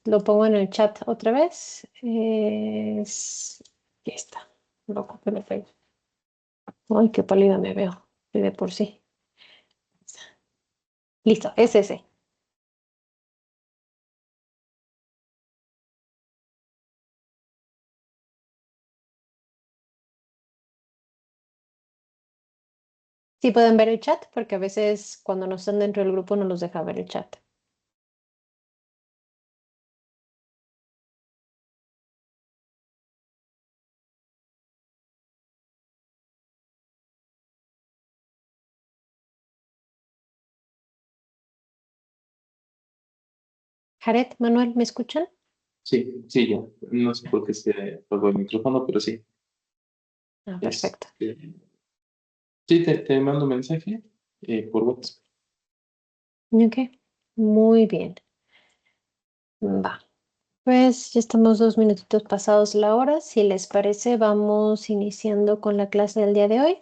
lo pongo en el chat otra vez. Aquí está. Lo copio, lo pego. Ay, qué pálida me veo de por sí. Listo, es ese. Sí pueden ver el chat, porque a veces cuando no están dentro del grupo no los deja ver el chat. Jared, Manuel, ¿me escuchan? Sí, sí, ya. No sé por qué se apagó el micrófono, pero sí. Ah, perfecto. Este, sí, te mando un mensaje por WhatsApp. Ok, muy bien. Va. Pues ya estamos 2 minutitos pasados la hora. Si les parece, vamos iniciando con la clase del día de hoy.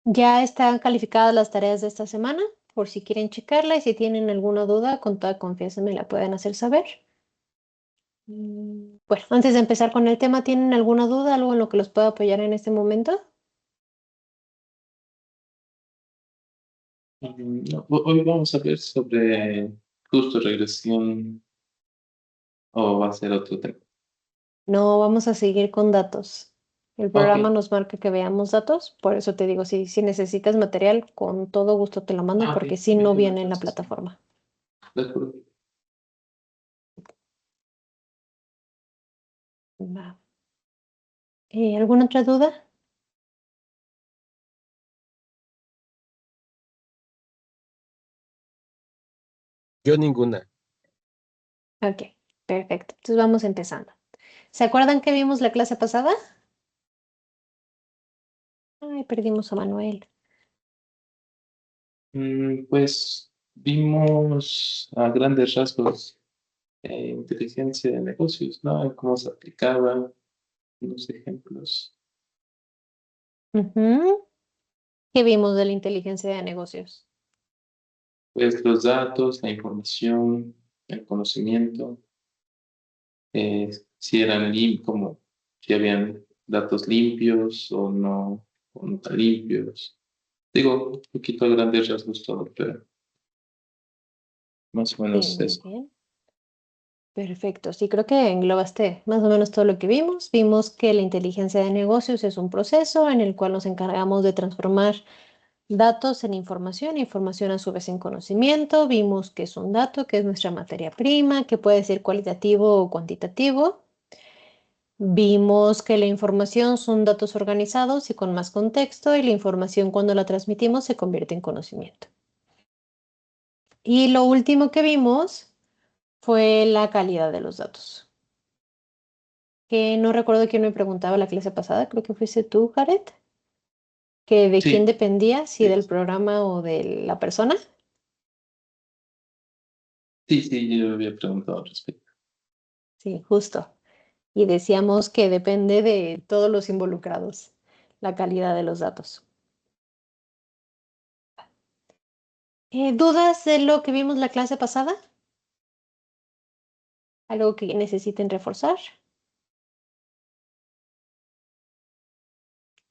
Ya están calificadas las tareas de esta semana, por si quieren checarla y si tienen alguna duda, con toda confianza me la pueden hacer saber. Bueno, antes de empezar con el tema, ¿tienen alguna duda, algo en lo que los pueda apoyar en este momento? No, hoy vamos a ver sobre justo regresión o va a ser otro tema. No, vamos a seguir con datos. El Ok, programa nos marca que veamos datos, por eso te digo, si necesitas material, con todo gusto te lo mando, ok, porque si no entiendo viene en la entonces. plataforma. De acuerdo. Va. ¿Alguna otra duda? Yo ninguna. Ok, perfecto. Entonces vamos empezando. ¿Se acuerdan que vimos la clase pasada? Ay, perdimos a Manuel. Pues vimos a grandes rasgos inteligencia de negocios, ¿no? Cómo se aplicaba, los ejemplos. Ujú. ¿Qué vimos de la inteligencia de negocios? Pues los datos, la información, el conocimiento, si eran como si habían datos limpios o no tan limpios. Digo, un poquito a grandes rasgos todo, pero más o Sí, menos muy eso. bien. Perfecto. Sí, creo que englobaste más o menos todo lo que vimos. Vimos que la inteligencia de negocios es un proceso en el cual nos encargamos de transformar datos en información, información a su vez en conocimiento. Vimos que es un dato, que es nuestra materia prima, que puede ser cualitativo o cuantitativo. Vimos que la información son datos organizados y con más contexto y la información cuando la transmitimos se convierte en conocimiento. Y lo último que vimos fue la calidad de los datos. Que no recuerdo quién me preguntaba la clase pasada, creo que fuiste tú, Jared, que de quién Sí, dependía, si sí, del programa o de la persona. sí, sí, yo había preguntado al respecto. Sí, justo. Y decíamos que depende de todos los involucrados, la calidad de los datos. ¿Dudas de lo que vimos la clase pasada? ¿Algo que necesiten reforzar?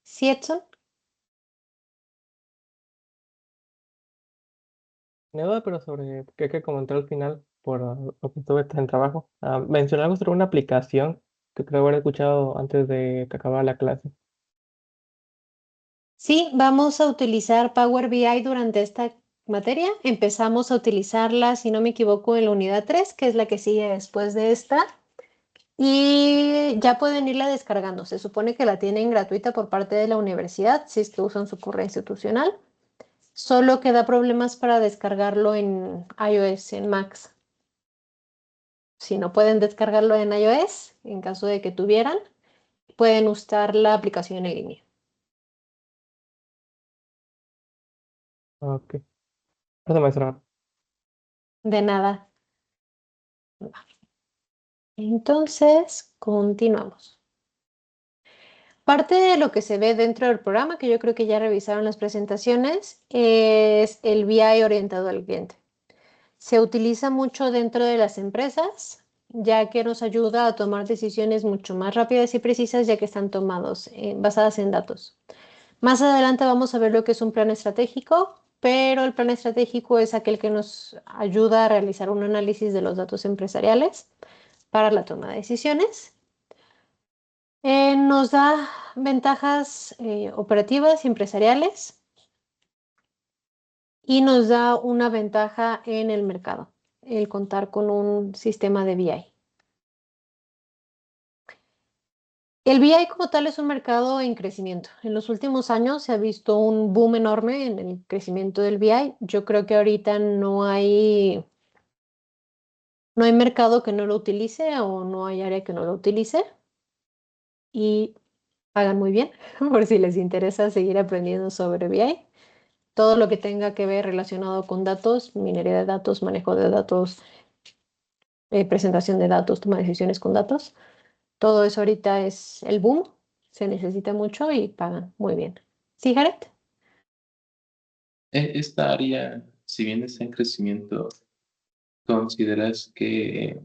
¿Sí, Edson? Nada, pero sobre qué hay que comentar al final, por lo que estuve en trabajo. Mencioné algo sobre una aplicación que creo haber escuchado antes de que acabara la clase. Sí, vamos a utilizar Power BI durante esta materia. Empezamos a utilizarla, si no me equivoco, en la unidad 3, que es la que sigue después de esta. Y ya pueden irla descargando. Se supone que la tienen gratuita por parte de la universidad, si es que usan su correo institucional. Solo que da problemas para descargarlo en iOS, en Macs. Si no pueden descargarlo en iOS, en caso de que tuvieran, pueden usar la aplicación en línea. Ok. Eso maestra. De nada. Entonces, continuamos. Parte de lo que se ve dentro del programa, que yo creo que ya revisaron las presentaciones, es el BI orientado al cliente. Se utiliza mucho dentro de las empresas ya que nos ayuda a tomar decisiones mucho más rápidas y precisas, ya que están tomados basadas en datos. Más adelante vamos a ver lo que es un plan estratégico, pero el plan estratégico es aquel que nos ayuda a realizar un análisis de los datos empresariales para la toma de decisiones. Nos da ventajas operativas y empresariales y nos da una ventaja en el mercado, el contar con un sistema de BI. El BI como tal es un mercado en crecimiento. En los últimos años se ha visto un boom enorme en el crecimiento del BI. Yo creo que ahorita no hay mercado que no lo utilice o no hay área que no lo utilice y pagan muy bien por si les interesa seguir aprendiendo sobre BI. Todo lo que tenga que ver relacionado con datos, minería de datos, manejo de datos, presentación de datos, toma de decisiones con datos. Todo eso ahorita es el boom, se necesita mucho y pagan muy bien. ¿Sí, Jared? Esta área, si bien está en crecimiento, ¿consideras que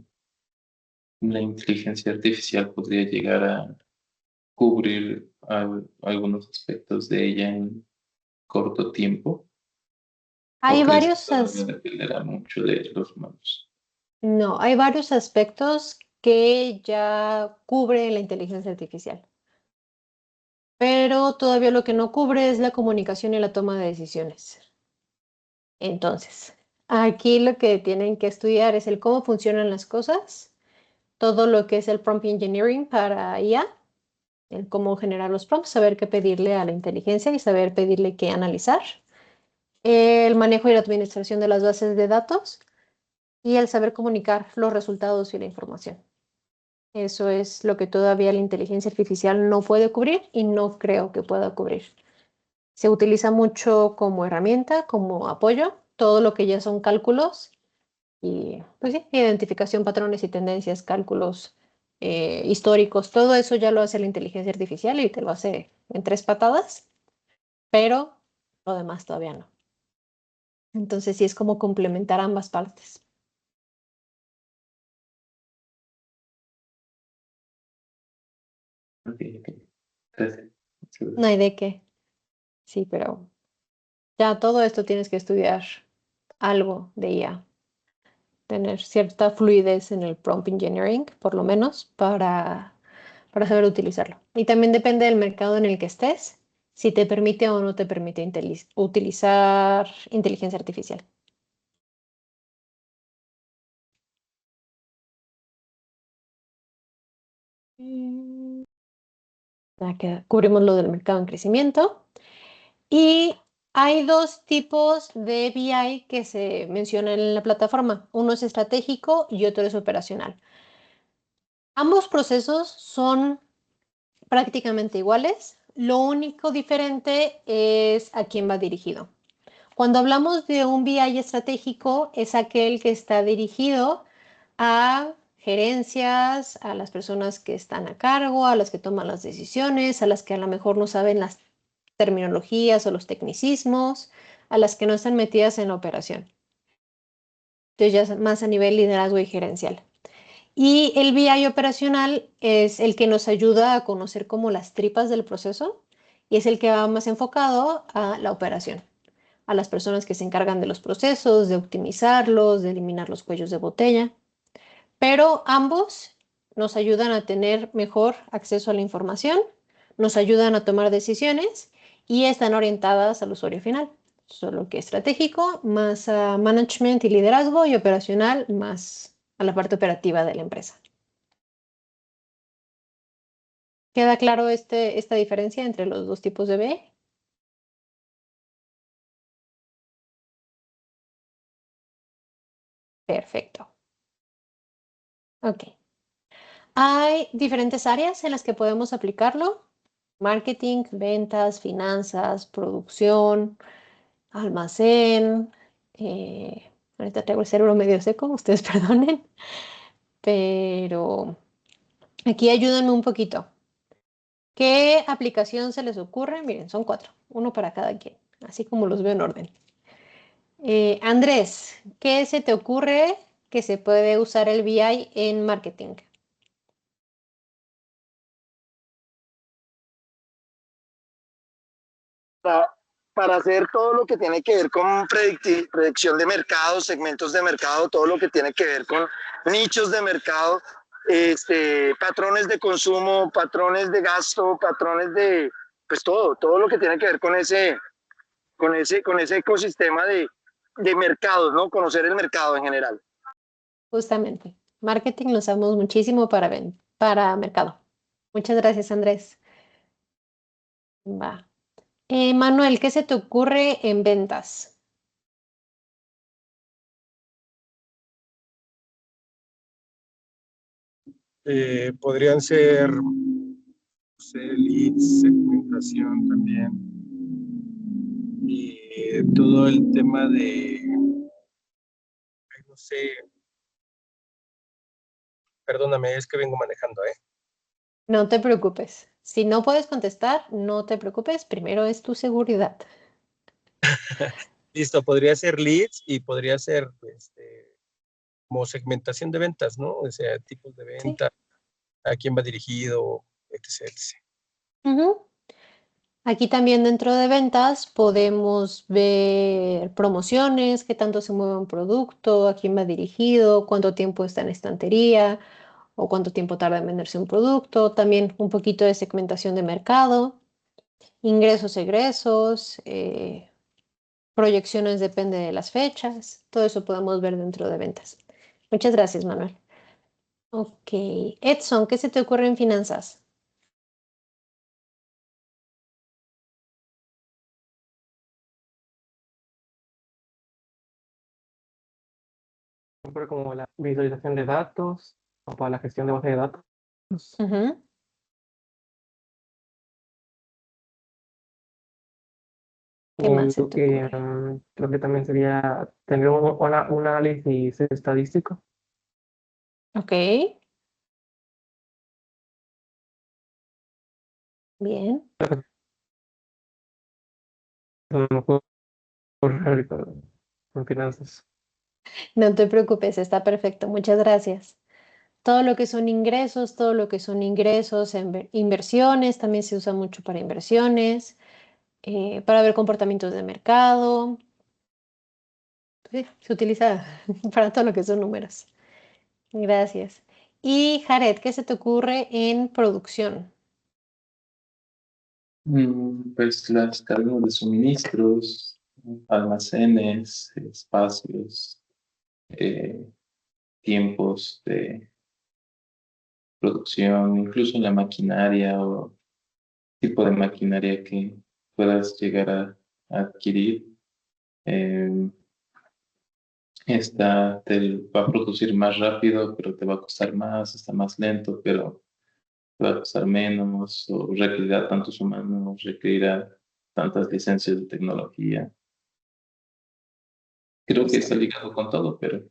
la inteligencia artificial podría llegar a cubrir algunos aspectos de ella en corto tiempo? ¿O Hay crees que varios, todavía dependerá mucho de los humanos? no, hay varios aspectos que ya cubre la inteligencia artificial, pero todavía lo que no cubre es la comunicación y la toma de decisiones. Entonces, aquí lo que tienen que estudiar es el cómo funcionan las cosas, todo lo que es el prompt engineering para IA, el cómo generar los prompts, saber qué pedirle a la inteligencia y saber pedirle qué analizar, el manejo y la administración de las bases de datos y el saber comunicar los resultados y la información. Eso es lo que todavía la inteligencia artificial no puede cubrir y no creo que pueda cubrir. Se utiliza mucho como herramienta, como apoyo, todo lo que ya son cálculos y, pues sí, identificación, patrones y tendencias, cálculos históricos, todo eso ya lo hace la inteligencia artificial y te lo hace en 3 patadas, pero lo demás todavía no. Entonces sí es como complementar ambas partes. Ok, ok. Gracias. No hay de qué, sí, pero ya todo esto tienes que estudiar algo de IA, tener cierta fluidez en el prompt engineering, por lo menos, para saber utilizarlo. Y también depende del mercado en el que estés, si te permite o no te permite utilizar inteligencia artificial. Mm, Ya que cubrimos lo del mercado en crecimiento. Y hay dos tipos de BI que se mencionan en la plataforma. Uno es estratégico y otro es operacional. Ambos procesos son prácticamente iguales. Lo único diferente es a quién va dirigido. Cuando hablamos de un BI estratégico, es aquel que está dirigido a gerencias, a las personas que están a cargo, a las que toman las decisiones, a las que a lo mejor no saben las terminologías o los tecnicismos, a las que no están metidas en la operación. Entonces ya es más a nivel liderazgo y gerencial. Y el BI operacional es el que nos ayuda a conocer como las tripas del proceso y es el que va más enfocado a la operación, a las personas que se encargan de los procesos, de optimizarlos, de eliminar los cuellos de botella. Pero ambos nos ayudan a tener mejor acceso a la información, nos ayudan a tomar decisiones y están orientadas al usuario final. Solo que estratégico, más a management y liderazgo y operacional, más a la parte operativa de la empresa. ¿Queda claro esta diferencia entre los dos tipos de BI? Perfecto. Ok. Hay diferentes áreas en las que podemos aplicarlo. Marketing, ventas, finanzas, producción, almacén. Ahorita traigo el cerebro medio seco, ustedes perdonen, pero aquí ayúdenme un poquito. ¿Qué aplicación se les ocurre? Miren, son 4, uno para cada quien, así como los veo en orden. Andrés, ¿qué se te ocurre que se puede usar el BI en marketing? Para hacer todo lo que tiene que ver con predicción de mercado, segmentos de mercado, todo lo que tiene que ver con nichos de mercado, patrones de consumo, patrones de gasto, patrones de, pues todo lo que tiene que ver con ese ecosistema de mercados, ¿no? Conocer el mercado en general. Justamente, marketing lo usamos muchísimo para mercado. Muchas gracias, Andrés. Va. Manuel, ¿qué se te ocurre en ventas? Podrían ser, no sé, leads, segmentación también. Y todo el tema de, no sé, perdóname, es que vengo manejando, ¿eh? No te preocupes. Si no puedes contestar, no te preocupes. Primero es tu seguridad. Listo, podría ser leads y podría ser como segmentación de ventas, ¿no? O sea, tipos de Sí. venta, a quién va dirigido, etc, etc. Ujú. Aquí también dentro de ventas podemos ver promociones, qué tanto se mueve un producto, a quién va dirigido, cuánto tiempo está en estantería o cuánto tiempo tarda en venderse un producto. También un poquito de segmentación de mercado, ingresos, egresos, proyecciones depende de las fechas. Todo eso podemos ver dentro de ventas. Muchas gracias, Manuel. Ok. Edson, ¿qué se te ocurre en finanzas? Por como la visualización de datos o para la gestión de base de datos. Ujú. ¿Qué más se te ocurre? Creo que también sería tener un análisis estadístico. Ok. Bien. A lo mejor con finanzas. No te preocupes, está perfecto. Muchas gracias. Todo lo que son ingresos, todo lo que son ingresos, inversiones, también se usa mucho para inversiones, para ver comportamientos de mercado. Sí, se utiliza para todo lo que son números. Gracias. Y Jared, ¿qué se te ocurre en producción? Pues las cadenas de suministros, almacenes, espacios, eh, tiempos de producción, incluso la maquinaria o tipo de maquinaria que puedas llegar a adquirir. Eh, Esta te va a producir más rápido, pero te va a costar más, está más lento, pero te va a costar menos, o requerirá tantos humanos, requerirá tantas licencias de tecnología. Creo que está ligado con todo, pero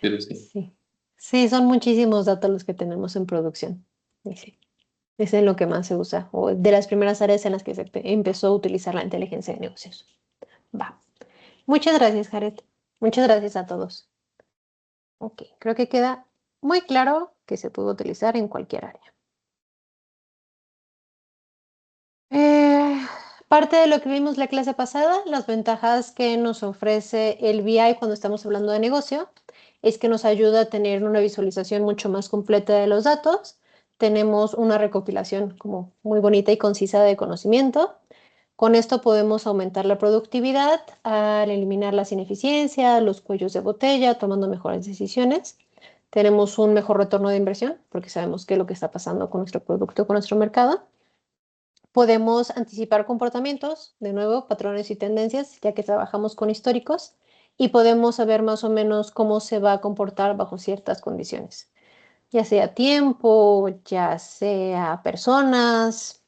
sí. Sí. Sí, son muchísimos datos los que tenemos en producción. Y sí, es en lo que más se usa, o de las primeras áreas en las que se empezó a utilizar la inteligencia de negocios. Va. Muchas gracias, Jared. Muchas gracias a todos. Ok, creo que queda muy claro que se puede utilizar en cualquier área. Eh, Parte de lo que vimos la clase pasada, las ventajas que nos ofrece el BI cuando estamos hablando de negocio, es que nos ayuda a tener una visualización mucho más completa de los datos. Tenemos una recopilación como muy bonita y concisa de conocimiento. Con esto podemos aumentar la productividad al eliminar las ineficiencias, los cuellos de botella, tomando mejores decisiones. Tenemos un mejor retorno de inversión porque sabemos qué es lo que está pasando con nuestro producto, con nuestro mercado. Podemos anticipar comportamientos, de nuevo, patrones y tendencias, ya que trabajamos con históricos, y podemos saber más o menos cómo se va a comportar bajo ciertas condiciones, ya sea tiempo, ya sea personas,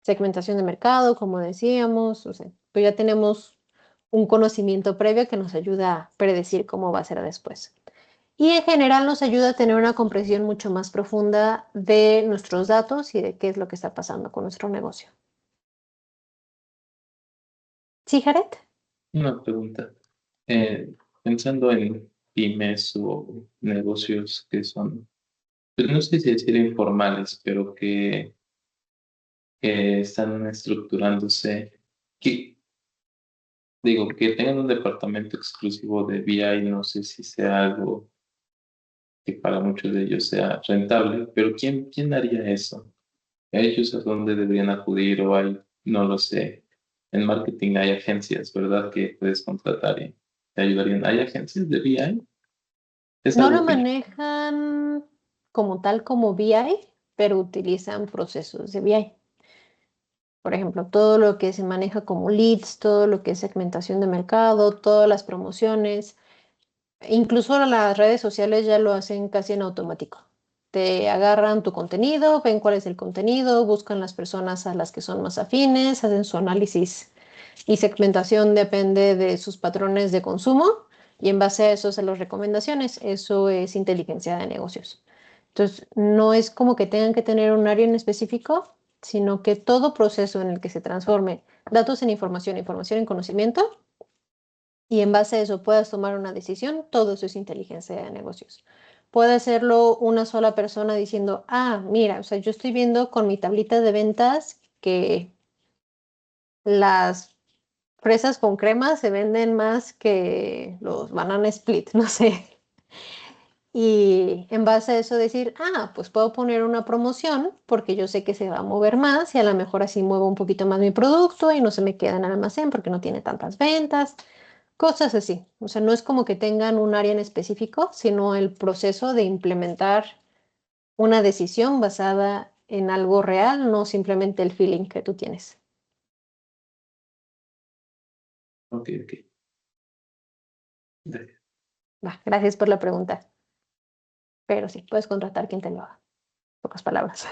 segmentación de mercado, como decíamos, o sea, pues ya tenemos un conocimiento previo que nos ayuda a predecir cómo va a ser después. Y en general nos ayuda a tener una comprensión mucho más profunda de nuestros datos y de qué es lo que está pasando con nuestro negocio. ¿Sí, Jared? Una pregunta. Pensando en pymes o negocios que son, pues no sé si decir informales, pero que están estructurándose, que digo, que tengan un departamento exclusivo de BI, no sé si sea algo que para muchos de ellos sea rentable, pero ¿quién haría eso? ¿Ellos a dónde deberían acudir? O hay, no lo sé, en marketing hay agencias, ¿verdad? Que puedes contratar y te ayudarían. ¿Hay agencias de BI? Es No lo algo que manejan como tal como BI, pero utilizan procesos de BI. Por ejemplo, todo lo que se maneja como leads, todo lo que es segmentación de mercado, todas las promociones, incluso las redes sociales ya lo hacen casi en automático. Te agarran tu contenido, ven cuál es el contenido, buscan las personas a las que son más afines, hacen su análisis y segmentación depende de sus patrones de consumo y en base a eso hacen las recomendaciones. Eso es inteligencia de negocios. Entonces, no es como que tengan que tener un área en específico, sino que todo proceso en el que se transforme datos en información, información en conocimiento, y en base a eso puedas tomar una decisión, todo eso es inteligencia de negocios. Puede hacerlo una sola persona diciendo, mira, o sea, yo estoy viendo con mi tablita de ventas que las fresas con crema se venden más que los banana split, no sé. Y en base a eso decir, pues puedo poner una promoción porque yo sé que se va a mover más y a lo mejor así muevo un poquito más mi producto y no se me queda en el almacén porque no tiene tantas ventas, cosas así. O sea, no es como que tengan un área en específico, sino el proceso de implementar una decisión basada en algo real, no simplemente el feeling que tú tienes. ok, ok. Gracias. Gracias por la pregunta. Pero sí, puedes contratar quien te lo haga. Pocas palabras.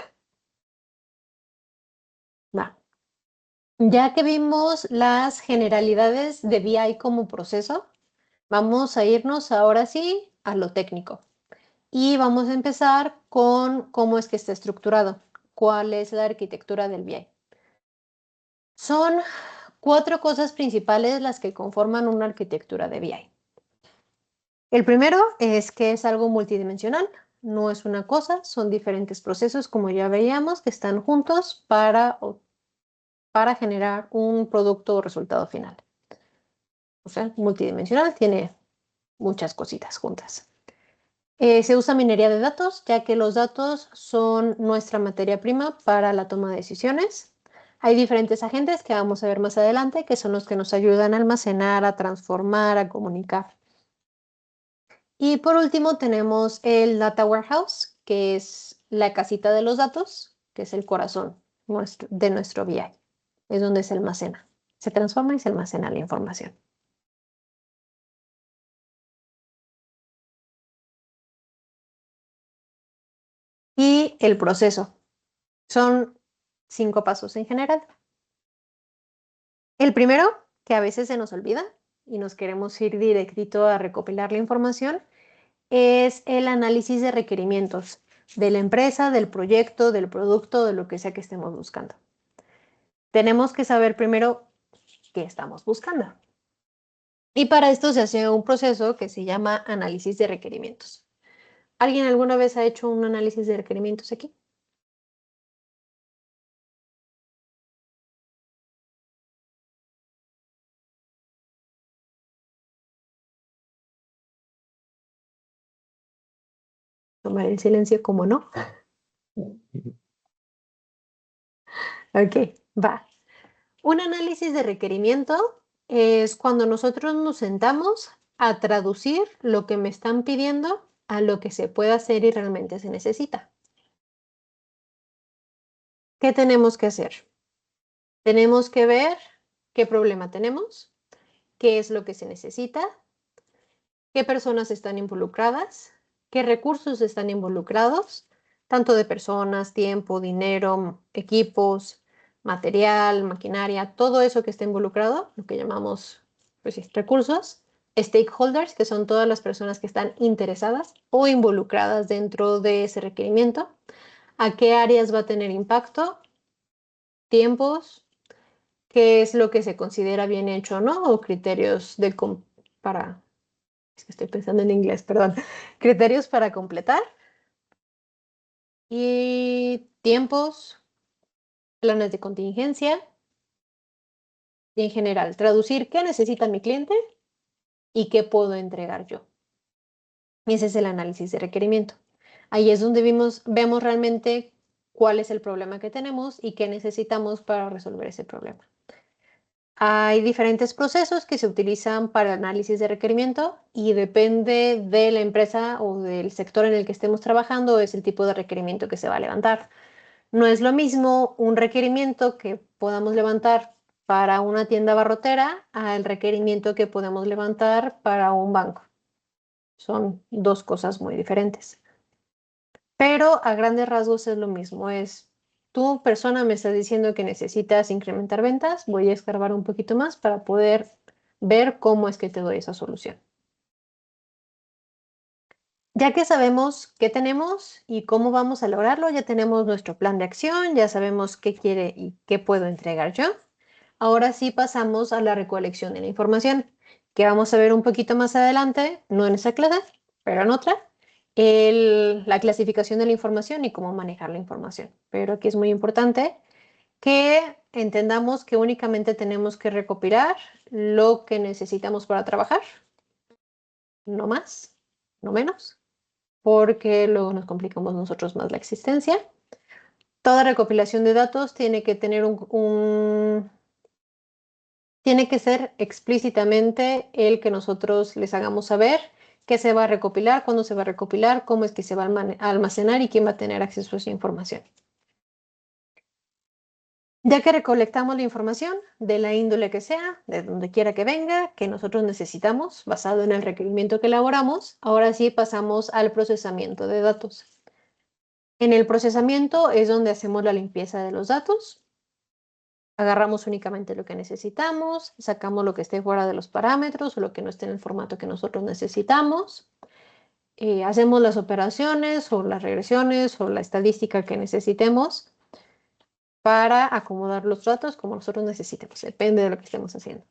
Va. Ya que vimos las generalidades de BI como proceso, vamos a irnos ahora sí a lo técnico. Y vamos a empezar con cómo es que está estructurado, cuál es la arquitectura del BI. Son 4 cosas principales las que conforman una arquitectura de BI. El primero es que es algo multidimensional, no es una cosa, son diferentes procesos, como ya veíamos, que están juntos para generar un producto o resultado final. O sea, multidimensional, tiene muchas cositas juntas. Se usa minería de datos, ya que los datos son nuestra materia prima para la toma de decisiones. Hay diferentes agentes que vamos a ver más adelante, que son los que nos ayudan a almacenar, a transformar, a comunicar. Y por último tenemos el Data Warehouse, que es la casita de los datos, que es el corazón de nuestro BI. Es donde se almacena. Se transforma y se almacena la información. Y el proceso. Son 5 pasos en general. El primero, que a veces se nos olvida y nos queremos ir directito a recopilar la información, es el análisis de requerimientos de la empresa, del proyecto, del producto, de lo que sea que estemos buscando. Tenemos que saber primero qué estamos buscando. Y para esto se hace un proceso que se llama análisis de requerimientos. ¿Alguien alguna vez ha hecho un análisis de requerimientos aquí? Tomar el silencio como no. Ok, va. Un análisis de requerimiento es cuando nosotros nos sentamos a traducir lo que me están pidiendo a lo que se puede hacer y realmente se necesita. ¿Qué tenemos que hacer? Tenemos que ver qué problema tenemos, qué es lo que se necesita, qué personas están involucradas, qué recursos están involucrados, tanto de personas, tiempo, dinero, equipos, material, maquinaria, todo eso que esté involucrado, lo que llamamos pues, sí, recursos, stakeholders, que son todas las personas que están interesadas o involucradas dentro de ese requerimiento, a qué áreas va a tener impacto, tiempos, qué es lo que se considera bien hecho o no, o criterios para Es que estoy pensando en inglés, perdón. Criterios para completar. Y tiempos, planes de contingencia. Y en general, traducir qué necesita mi cliente y qué puedo entregar yo. Ese es el análisis de requerimiento. Ahí es donde vemos realmente cuál es el problema que tenemos y qué necesitamos para resolver ese problema. Hay diferentes procesos que se utilizan para el análisis de requerimiento y depende de la empresa o del sector en el que estemos trabajando, es el tipo de requerimiento que se va a levantar. No es lo mismo un requerimiento que podamos levantar para una tienda abarrotera al requerimiento que podemos levantar para un banco. Son dos cosas muy diferentes. Pero a grandes rasgos es lo mismo. Tu persona me está diciendo que necesitas incrementar ventas, voy a escarbar un poquito más para poder ver cómo es que te doy esa solución. Ya que sabemos qué tenemos y cómo vamos a lograrlo, ya tenemos nuestro plan de acción, ya sabemos qué quiere y qué puedo entregar yo. Ahora sí pasamos a la recolección de la información, que vamos a ver un poquito más adelante, no en esa clase, pero en otra, la clasificación de la información y cómo manejar la información. Pero aquí es muy importante que entendamos que únicamente tenemos que recopilar lo que necesitamos para trabajar, no más, no menos, porque luego nos complicamos nosotros más la existencia. Toda recopilación de datos tiene que tener tiene que ser explícitamente el que nosotros les hagamos saber qué se va a recopilar, cuándo se va a recopilar, cómo es que se va a almacenar y quién va a tener acceso a esa información. Ya que recolectamos la información de la índole que sea, de donde quiera que venga, que nosotros necesitamos, basado en el requerimiento que elaboramos, ahora sí pasamos al procesamiento de datos. En el procesamiento es donde hacemos la limpieza de los datos. Agarramos únicamente lo que necesitamos, sacamos lo que esté fuera de los parámetros o lo que no esté en el formato que nosotros necesitamos. Hacemos las operaciones o las regresiones o la estadística que necesitemos para acomodar los datos como nosotros necesitemos, depende de lo que estemos haciendo.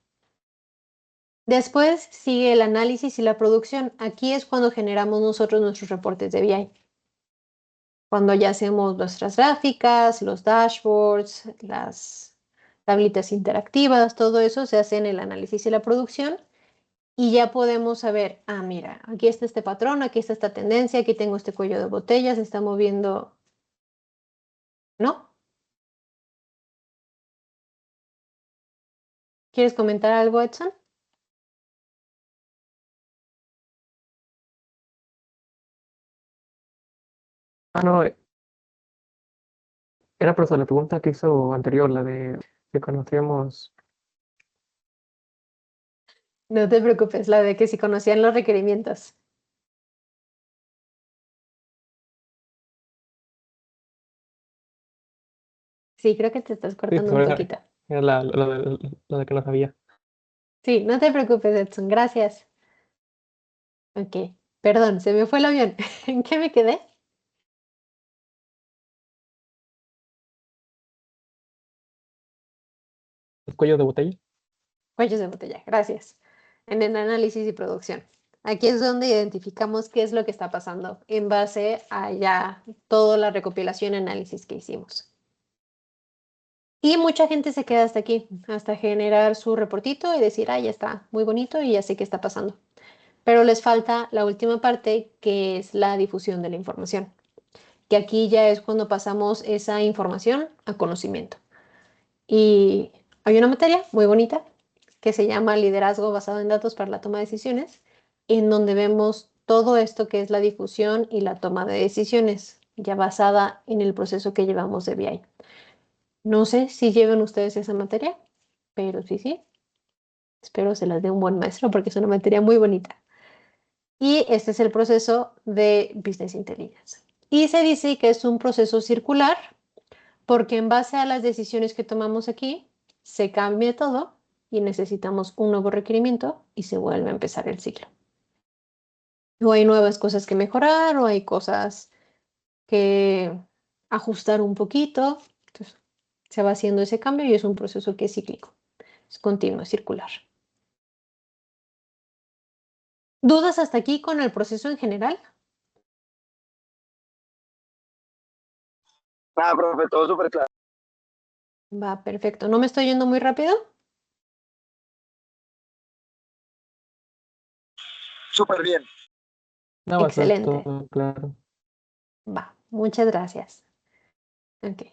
Después sigue el análisis y la producción. Aquí es cuando generamos nosotros nuestros reportes de BI. Cuando ya hacemos nuestras gráficas, los dashboards, las tablitas interactivas, todo eso se hace en el análisis y la producción y ya podemos saber, mira, aquí está este patrón, aquí está esta tendencia, aquí tengo este cuello de botella, se está moviendo, ¿no? ¿Quieres comentar algo, Edson? No, era por eso la pregunta que hizo anterior, la de si conocíamos. No te preocupes, la de que si conocían los requerimientos. Sí, creo que te estás Sí, cortando un poquito. era lo de que no sabía. Sí, no te preocupes, Edson, gracias. Ok, perdón, se me fue el avión. ¿En qué me quedé? ¿El cuello de botella? Cuellos de botella, gracias. En el análisis y producción. Aquí es donde identificamos qué es lo que está pasando en base a ya toda la recopilación y análisis que hicimos. Y mucha gente se queda hasta aquí, hasta generar su reportito y decir, ya está, muy bonito y ya sé qué está pasando. Pero les falta la última parte, que es la difusión de la información, que aquí ya es cuando pasamos esa información a conocimiento. Y hay una materia muy bonita que se llama liderazgo basado en datos para la toma de decisiones, en donde vemos todo esto que es la difusión y la toma de decisiones, ya basada en el proceso que llevamos de BI. No sé si lleven ustedes esa materia, pero sí. Espero se las dé un buen maestro porque es una materia muy bonita. Y este es el proceso de Business Intelligence. Y se dice que es un proceso circular porque en base a las decisiones que tomamos aquí, se cambia todo y necesitamos un nuevo requerimiento y se vuelve a empezar el ciclo. O hay nuevas cosas que mejorar o hay cosas que ajustar un poquito. Entonces, se va haciendo ese cambio y es un proceso que es cíclico, es continuo, es circular. ¿Dudas hasta aquí con el proceso en general? Ah, profe, todo súper claro. Va, perfecto. ¿No me estoy yendo muy rápido? Súper bien. No, bastante Excelente. todo claro. Va, muchas gracias. Ok.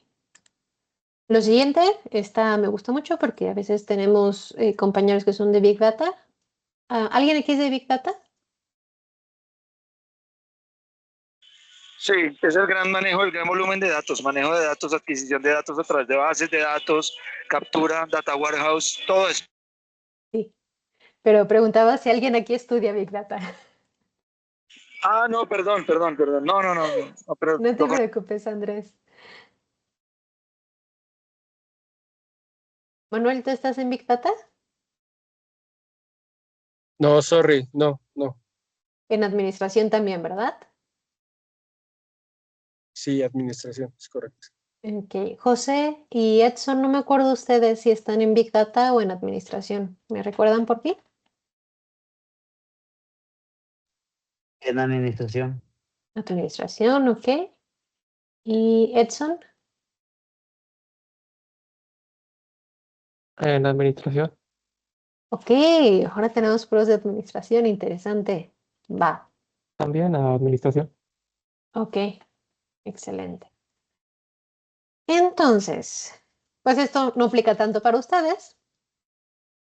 Lo siguiente, esta me gusta mucho porque a veces tenemos compañeros que son de Big Data. ¿Alguien aquí es de Big Data? Sí, es el gran manejo, el gran volumen de datos, manejo de datos, adquisición de datos a través de bases de datos, captura, data warehouse, todo eso. Sí. Pero preguntaba si alguien aquí estudia Big Data. Ah, no, perdón. No, pero No te preocupes, Andrés. Manuel, ¿tú estás en Big Data? No, sorry, no. En administración también, ¿verdad? Sí, administración, es correcto. Ok. José y Edson, no me acuerdo ustedes si están en Big Data o en administración. ¿Me recuerdan por qué? En administración. Administración, ok. ¿Y Edson? En administración, Ok, ahora tenemos pros de administración, interesante. Va, también a administración. ok, excelente. Entonces, pues esto no aplica tanto para ustedes,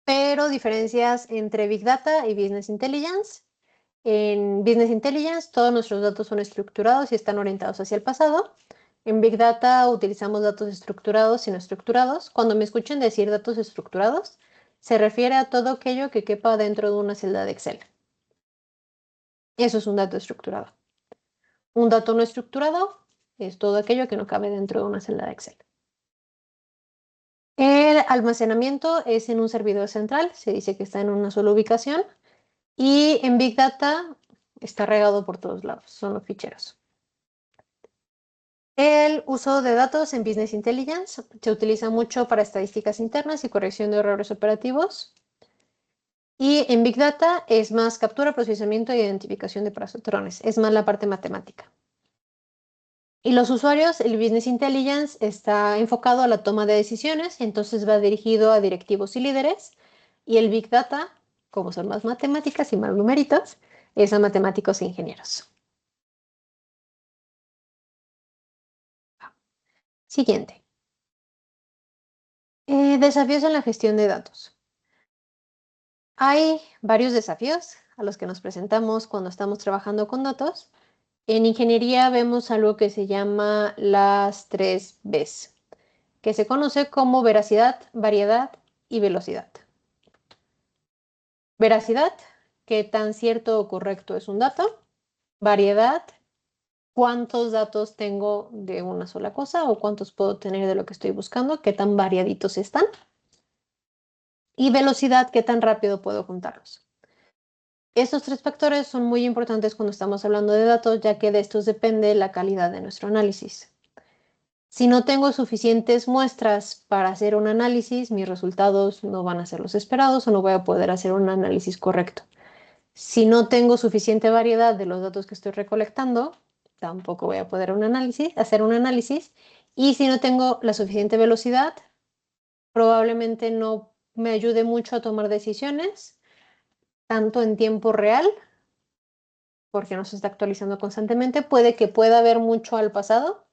pero diferencias entre Big Data y Business Intelligence. En Business Intelligence, todos nuestros datos son estructurados y están orientados hacia el pasado. En Big Data utilizamos datos estructurados y no estructurados. Cuando me escuchen decir datos estructurados, se refiere a todo aquello que quepa dentro de una celda de Excel. Eso es un dato estructurado. Un dato no estructurado es todo aquello que no cabe dentro de una celda de Excel. El almacenamiento es en un servidor central, se dice que está en una sola ubicación, y en Big Data está regado por todos lados, son los ficheros. El uso de datos en Business Intelligence se utiliza mucho para estadísticas internas y corrección de errores operativos. Y en Big Data es más captura, procesamiento e identificación de patrones, es más la parte matemática. Y los usuarios, el Business Intelligence está enfocado a la toma de decisiones, entonces va dirigido a directivos y líderes. Y el Big Data, como son más matemáticas y más numeritos, es a matemáticos e ingenieros. Siguiente. Desafíos en la gestión de datos. Hay varios desafíos a los que nos presentamos cuando estamos trabajando con datos. En ingeniería vemos algo que se llama las 3 Bs, que se conoce como veracidad, variedad y velocidad. Veracidad, qué tan cierto o correcto es un dato. Variedad, cuántos datos tengo de una sola cosa o cuántos puedo tener de lo que estoy buscando, qué tan variaditos están. Y velocidad, qué tan rápido puedo juntarlos. Estos 3 factores son muy importantes cuando estamos hablando de datos, ya que de estos depende la calidad de nuestro análisis. Si no tengo suficientes muestras para hacer un análisis, mis resultados no van a ser los esperados o no voy a poder hacer un análisis correcto. Si no tengo suficiente variedad de los datos que estoy recolectando, tampoco voy a poder hacer un análisis. Y si no tengo la suficiente velocidad, probablemente no me ayude mucho a tomar decisiones, tanto en tiempo real, porque no se está actualizando constantemente. Puede que pueda ver mucho al pasado,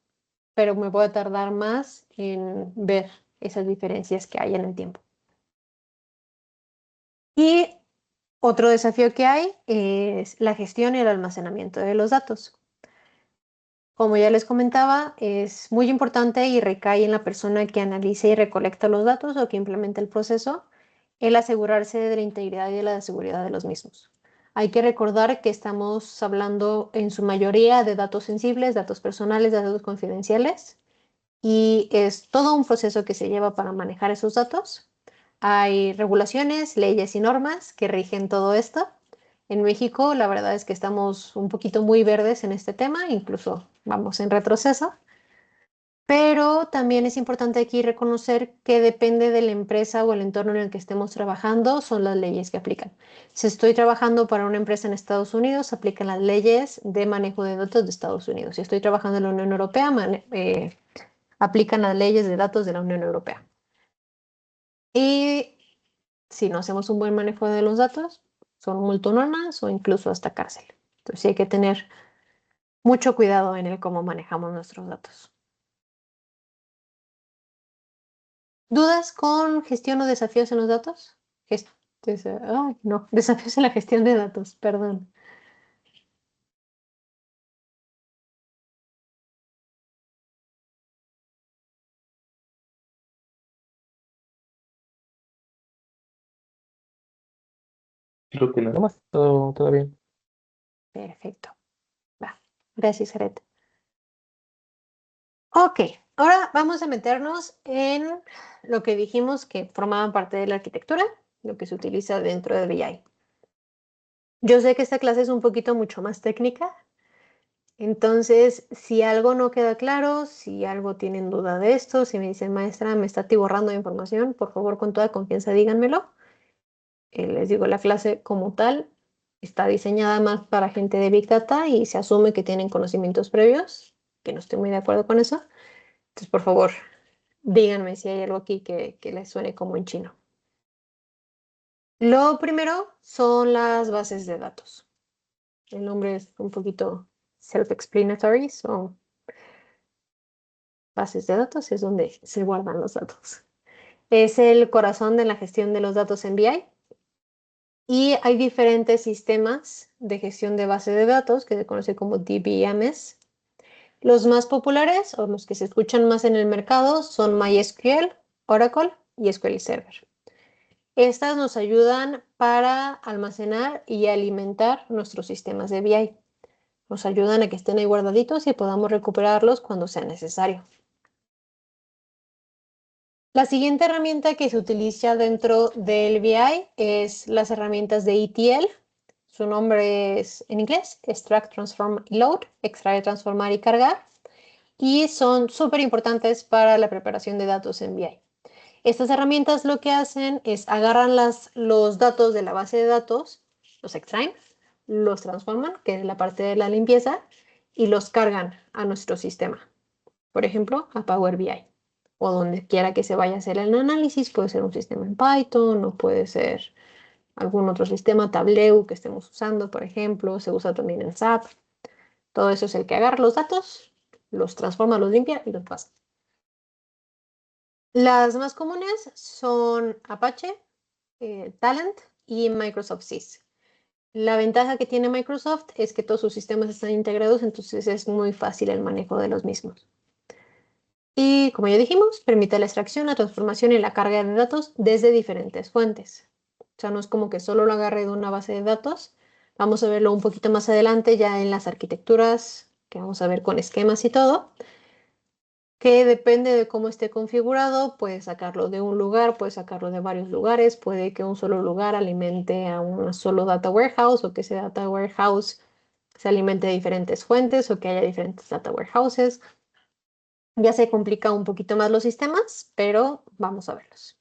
pero me voy a tardar más en ver esas diferencias que hay en el tiempo. Y otro desafío que hay es la gestión y el almacenamiento de los datos. Como ya les comentaba, es muy importante y recae en la persona que analice y recolecta los datos o que implementa el proceso, el asegurarse de la integridad y de la seguridad de los mismos. Hay que recordar que estamos hablando en su mayoría de datos sensibles, datos personales, datos confidenciales, y es todo un proceso que se lleva para manejar esos datos. Hay regulaciones, leyes y normas que rigen todo esto. En México, la verdad es que estamos un poquito muy verdes en este tema, incluso vamos en retroceso. Pero también es importante aquí reconocer que depende de la empresa o el entorno en el que estemos trabajando, son las leyes que aplican. Si estoy trabajando para una empresa en Estados Unidos, aplican las leyes de manejo de datos de Estados Unidos. Si estoy trabajando en la Unión Europea, aplican las leyes de datos de la Unión Europea. Y si no hacemos un buen manejo de los datos, son multonormas o incluso hasta cárcel. Entonces sí hay que tener mucho cuidado en el cómo manejamos nuestros datos. ¿Dudas con gestión o desafíos en los datos? Ay, no, desafíos en la gestión de datos, perdón. Creo que no. No más, todo bien. Perfecto. Va. Gracias, Jared. Ok, ahora vamos a meternos en lo que dijimos que formaban parte de la arquitectura, lo que se utiliza dentro de BI. Yo sé que esta clase es un poquito mucho más técnica, entonces si algo no queda claro, si algo tienen duda de esto, si me dicen, maestra, me está atiborrando de información, por favor, con toda confianza díganmelo. Les digo, la clase como tal está diseñada más para gente de Big Data y se asume que tienen conocimientos previos, que no estoy muy de acuerdo con eso. Entonces, por favor, díganme si hay algo aquí que les suene como en chino. Lo primero son las bases de datos. El nombre es un poquito self-explanatory, son bases de datos, es donde se guardan los datos. Es el corazón de la gestión de los datos en BI. Y hay diferentes sistemas de gestión de base de datos que se conoce como DBMS. Los más populares o los que se escuchan más en el mercado son MySQL, Oracle y SQL Server. Estas nos ayudan para almacenar y alimentar nuestros sistemas de BI. Nos ayudan a que estén ahí guardaditos y podamos recuperarlos cuando sea necesario. La siguiente herramienta que se utiliza dentro del BI es las herramientas de ETL. Su nombre es en inglés, Extract, Transform y Load, extraer, transformar y cargar. Y son súper importantes para la preparación de datos en BI. Estas herramientas lo que hacen es agarran los datos de la base de datos, los extraen, los transforman, que es la parte de la limpieza, y los cargan a nuestro sistema. Por ejemplo, a Power BI o donde quiera que se vaya a hacer el análisis. Puede ser un sistema en Python o puede ser algún otro sistema, Tableau que estemos usando, por ejemplo. Se usa también en SAP. Todo eso es el que agarra los datos, los transforma, los limpia y los pasa. Las más comunes son Apache, Talent y Microsoft Sys. La ventaja que tiene Microsoft es que todos sus sistemas están integrados, entonces es muy fácil el manejo de los mismos. Y como ya dijimos, permite la extracción, la transformación y la carga de datos desde diferentes fuentes. O sea, no es como que solo lo agarre de una base de datos. Vamos a verlo un poquito más adelante ya en las arquitecturas, que vamos a ver con esquemas y todo, que depende de cómo esté configurado, puede sacarlo de un lugar, puede sacarlo de varios lugares, puede que un solo lugar alimente a un solo data warehouse o que ese data warehouse se alimente de diferentes fuentes o que haya diferentes data warehouses. Ya se complica un poquito más los sistemas, pero vamos a verlos.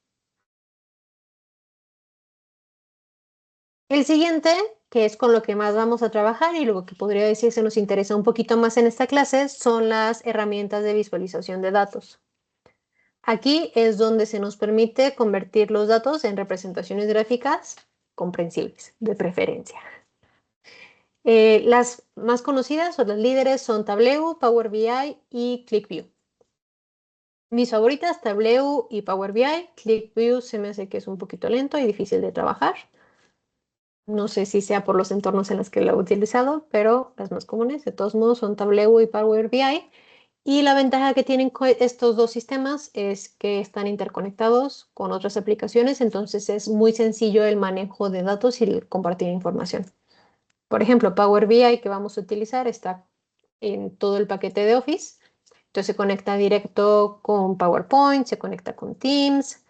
El siguiente, que es con lo que más vamos a trabajar y lo que podría decirse nos interesa un poquito más en esta clase, son las herramientas de visualización de datos. Aquí es donde se nos permite convertir los datos en representaciones gráficas comprensibles, de preferencia. Las más conocidas o las líderes son Tableau, Power BI y ClickView. Mis favoritas, Tableau y Power BI. ClickView se me hace que es un poquito lento y difícil de trabajar. No sé si sea por los entornos en los que lo he utilizado, pero las más comunes, de todos modos, son Tableau y Power BI. Y la ventaja que tienen estos dos sistemas es que están interconectados con otras aplicaciones, entonces es muy sencillo el manejo de datos y el compartir información. Por ejemplo, Power BI que vamos a utilizar está en todo el paquete de Office. Entonces se conecta directo con PowerPoint, se conecta con Teams,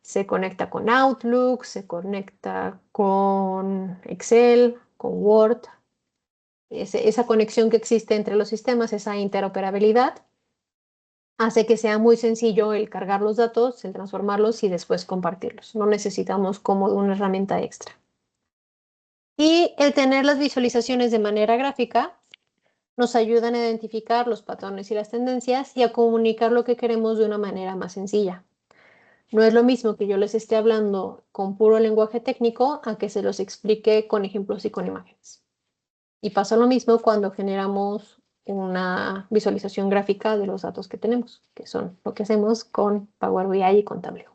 se conecta con Outlook, se conecta con Excel, con Word. Esa conexión que existe entre los sistemas, esa interoperabilidad, hace que sea muy sencillo el cargar los datos, el transformarlos y después compartirlos. No necesitamos como de una herramienta extra. Y el tener las visualizaciones de manera gráfica nos ayudan a identificar los patrones y las tendencias y a comunicar lo que queremos de una manera más sencilla. No es lo mismo que yo les esté hablando con puro lenguaje técnico a que se los explique con ejemplos y con imágenes. Y pasa lo mismo cuando generamos una visualización gráfica de los datos que tenemos, que son lo que hacemos con Power BI y con Tableau.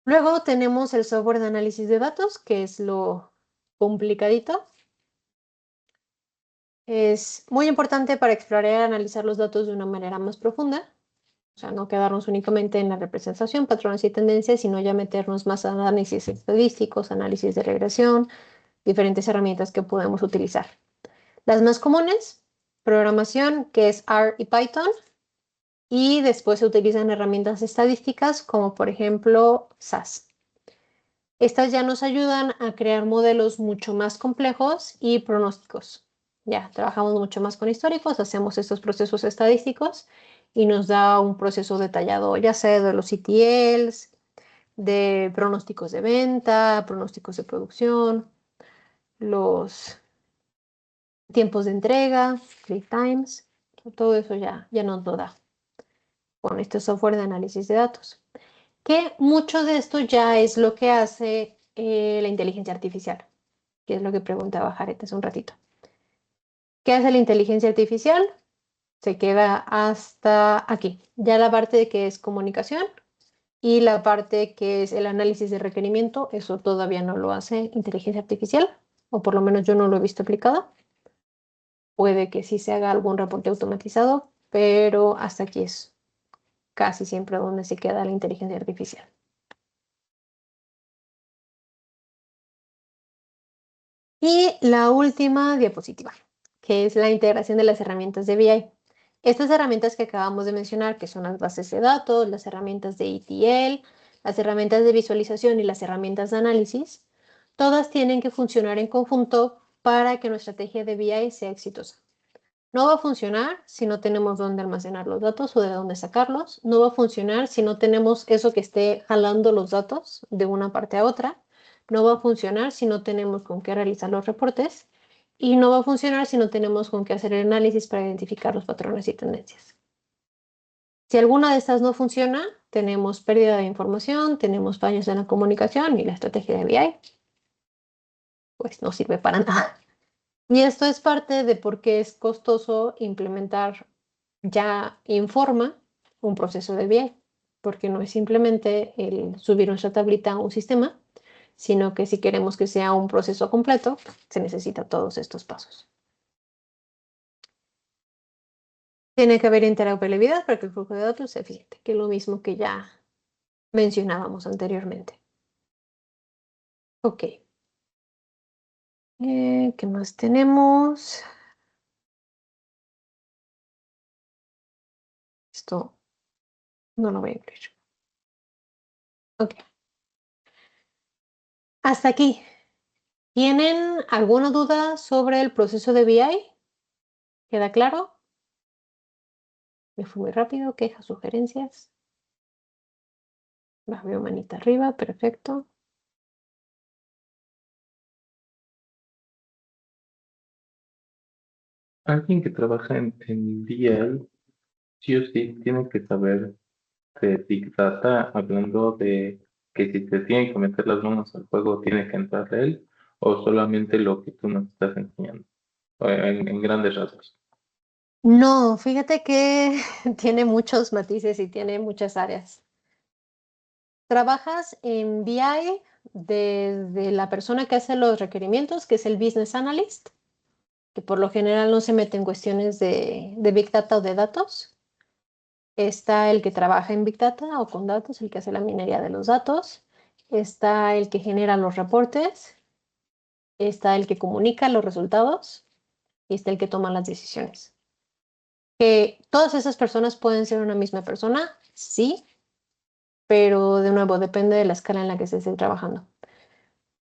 Luego tenemos el software de análisis de datos, que es lo complicadito. Es muy importante para explorar y analizar los datos de una manera más profunda. O sea, no quedarnos únicamente en la representación, patrones y tendencias, sino ya meternos más a análisis estadísticos, análisis de regresión, diferentes herramientas que podemos utilizar. Las más comunes, programación, que es R y Python, y después se utilizan herramientas estadísticas como por ejemplo SAS. Estas ya nos ayudan a crear modelos mucho más complejos y pronósticos. Ya trabajamos mucho más con históricos, hacemos estos procesos estadísticos y nos da un proceso detallado, ya sea de los ETLs, de pronósticos de venta, pronósticos de producción, los tiempos de entrega, lead times, todo eso ya nos lo da con este software de análisis de datos. Que mucho de esto ya es lo que hace la inteligencia artificial, que es lo que preguntaba Jared hace un ratito. ¿Qué hace la inteligencia artificial? Se queda hasta aquí. Ya la parte de que es comunicación y la parte que es el análisis de requerimiento, eso todavía no lo hace inteligencia artificial, o por lo menos yo no lo he visto aplicado. Puede que sí se haga algún reporte automatizado, pero hasta aquí es casi siempre donde se queda la inteligencia artificial. Y la última diapositiva, que es la integración de las herramientas de BI. Estas herramientas que acabamos de mencionar, que son las bases de datos, las herramientas de ETL, las herramientas de visualización y las herramientas de análisis, todas tienen que funcionar en conjunto para que nuestra estrategia de BI sea exitosa. No va a funcionar si no tenemos dónde almacenar los datos o de dónde sacarlos. No va a funcionar si no tenemos eso que esté jalando los datos de una parte a otra. No va a funcionar si no tenemos con qué realizar los reportes. Y no va a funcionar si no tenemos con qué hacer el análisis para identificar los patrones y tendencias. Si alguna de estas no funciona, tenemos pérdida de información, tenemos fallos en la comunicación y la estrategia de BI pues no sirve para nada. Y esto es parte de por qué es costoso implementar ya Informa un proceso de BI, porque no es simplemente el subir nuestra tablita a un sistema, sino que si queremos que sea un proceso completo, se necesitan todos estos pasos. Tiene que haber interoperabilidad para que el flujo de datos sea eficiente, que es lo mismo que ya mencionábamos anteriormente. Ok. ¿Qué más tenemos? Esto no lo voy a incluir. Ok. Hasta aquí. ¿Tienen alguna duda sobre el proceso de BI? ¿Queda claro? Me fui muy rápido. ¿Quejas, sugerencias? Las veo manita arriba. Perfecto. Alguien que trabaja en BI, sí o sí, tiene que saber de Big Data, hablando de que si te tienen que meter las manos al juego, tiene que entrar él, o solamente lo que tú nos estás enseñando, o en grandes rasgos. No, fíjate que tiene muchos matices y tiene muchas áreas. Trabajas en BI desde la persona que hace los requerimientos, que es el Business Analyst, que por lo general no se mete en cuestiones de Big Data o de datos. Está el que trabaja en Big Data o con datos, el que hace la minería de los datos. Está el que genera los reportes. Está el que comunica los resultados. Y está el que toma las decisiones. Que todas esas personas pueden ser una misma persona, sí, pero de nuevo depende de la escala en la que se esté trabajando.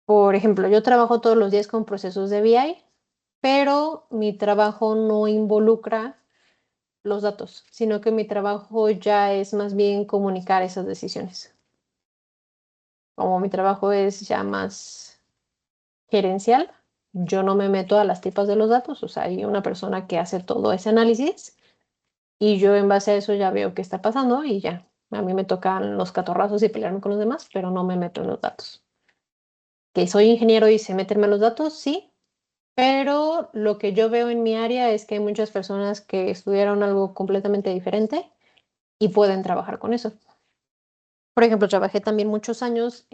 Por ejemplo, yo trabajo todos los días con procesos de BI pero mi trabajo no involucra los datos, sino que mi trabajo ya es más bien comunicar esas decisiones. Como mi trabajo es ya más gerencial, yo no me meto a las tipas de los datos, o sea, hay una persona que hace todo ese análisis y yo en base a eso ya veo qué está pasando y ya. A mí me tocan los catorrazos y pelearme con los demás, pero no me meto en los datos. Que soy ingeniero y sé meterme en los datos, sí, pero lo que yo veo en mi área es que hay muchas personas que estudiaron algo completamente diferente y pueden trabajar con eso. Por ejemplo, trabajé también muchos años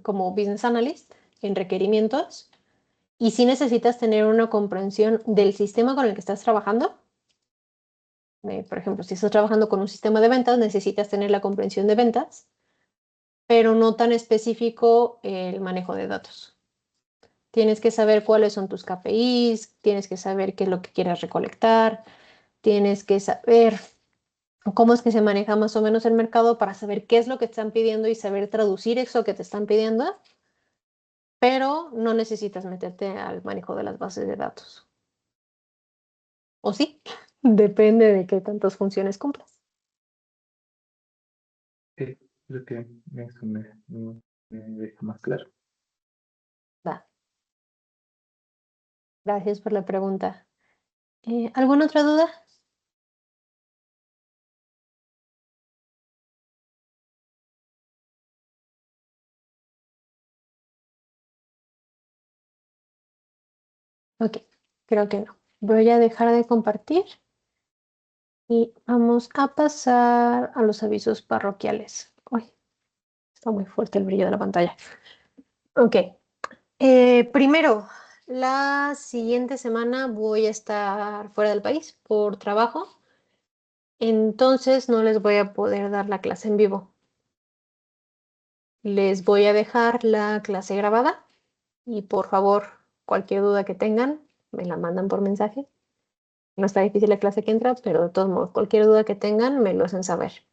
como business analyst en requerimientos y si necesitas tener una comprensión del sistema con el que estás trabajando. Por ejemplo, si estás trabajando con un sistema de ventas, necesitas tener la comprensión de ventas, pero no tan específico el manejo de datos. Tienes que saber cuáles son tus KPIs, tienes que saber qué es lo que quieres recolectar, tienes que saber cómo es que se maneja más o menos el mercado para saber qué es lo que te están pidiendo y saber traducir eso que te están pidiendo, pero no necesitas meterte al manejo de las bases de datos. ¿O sí? Depende de qué tantas funciones cumplas. Sí, creo que eso me deja más claro. Va. Gracias por la pregunta. ¿Alguna otra duda? Ok, creo que no. Voy a dejar de compartir y vamos a pasar a los avisos parroquiales. Uy, está muy fuerte el brillo de la pantalla. Ok, primero, la siguiente semana voy a estar fuera del país por trabajo, entonces no les voy a poder dar la clase en vivo. Les voy a dejar la clase grabada y por favor, cualquier duda que tengan, me la mandan por mensaje. No está difícil la clase que entra, pero de todos modos, cualquier duda que tengan, me lo hacen saber.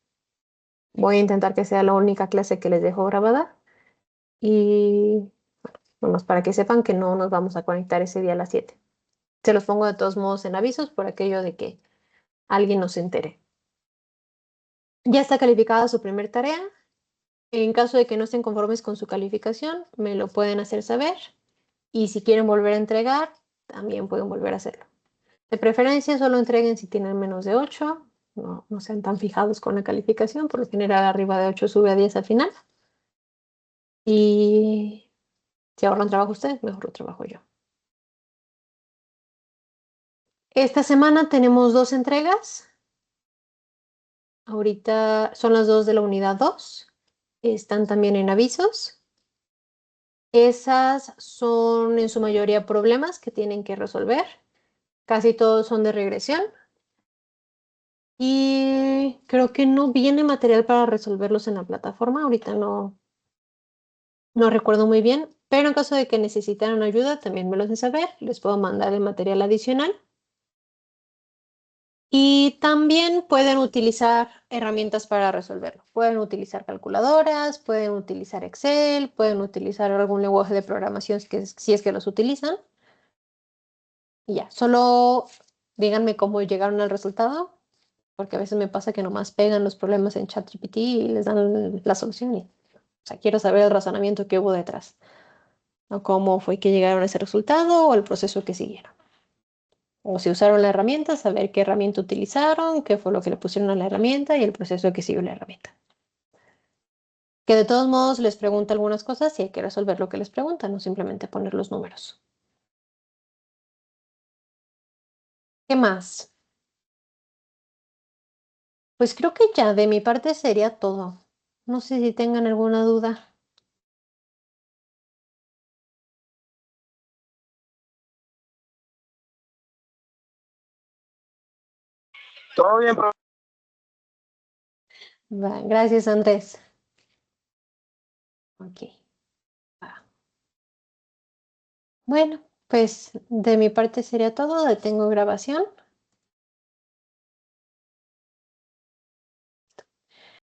Voy a intentar que sea la única clase que les dejo grabada y bueno, para que sepan que no nos vamos a conectar ese día a las 7. Se los pongo de todos modos en avisos por aquello de que alguien nos entere. Ya está calificada su primer tarea. En caso de que no estén conformes con su calificación, me lo pueden hacer saber. Y si quieren volver a entregar, también pueden volver a hacerlo. De preferencia, solo entreguen si tienen menos de 8. No sean tan fijados con la calificación. Por lo general, arriba de 8 sube a 10 al final. Y si ahorran trabajo ustedes, mejor lo trabajo yo. Esta semana tenemos 2 entregas. Ahorita son las 2 de la unidad 2. Están también en avisos. Esas son en su mayoría problemas que tienen que resolver. Casi todos son de regresión. Y creo que no viene material para resolverlos en la plataforma. Ahorita no recuerdo muy bien, pero en caso de que necesitaran ayuda, también me lo hacen saber. Les puedo mandar el material adicional. Y también pueden utilizar herramientas para resolverlo. Pueden utilizar calculadoras, pueden utilizar Excel, pueden utilizar algún lenguaje de programación si es que los utilizan. Y ya, solo díganme cómo llegaron al resultado, porque a veces me pasa que nomás pegan los problemas en ChatGPT y les dan la solución. O sea, quiero saber el razonamiento que hubo detrás, o cómo fue que llegaron a ese resultado o el proceso que siguieron. O si usaron la herramienta, saber qué herramienta utilizaron, qué fue lo que le pusieron a la herramienta y el proceso que siguió la herramienta. Que de todos modos les pregunta algunas cosas y hay que resolver lo que les pregunta, no simplemente poner los números. ¿Qué más? Pues creo que ya de mi parte sería todo. No sé si tengan alguna duda. Todo bien, profe. Va, gracias, Andrés. Ok. Va. Bueno, pues de mi parte sería todo. Detengo grabación.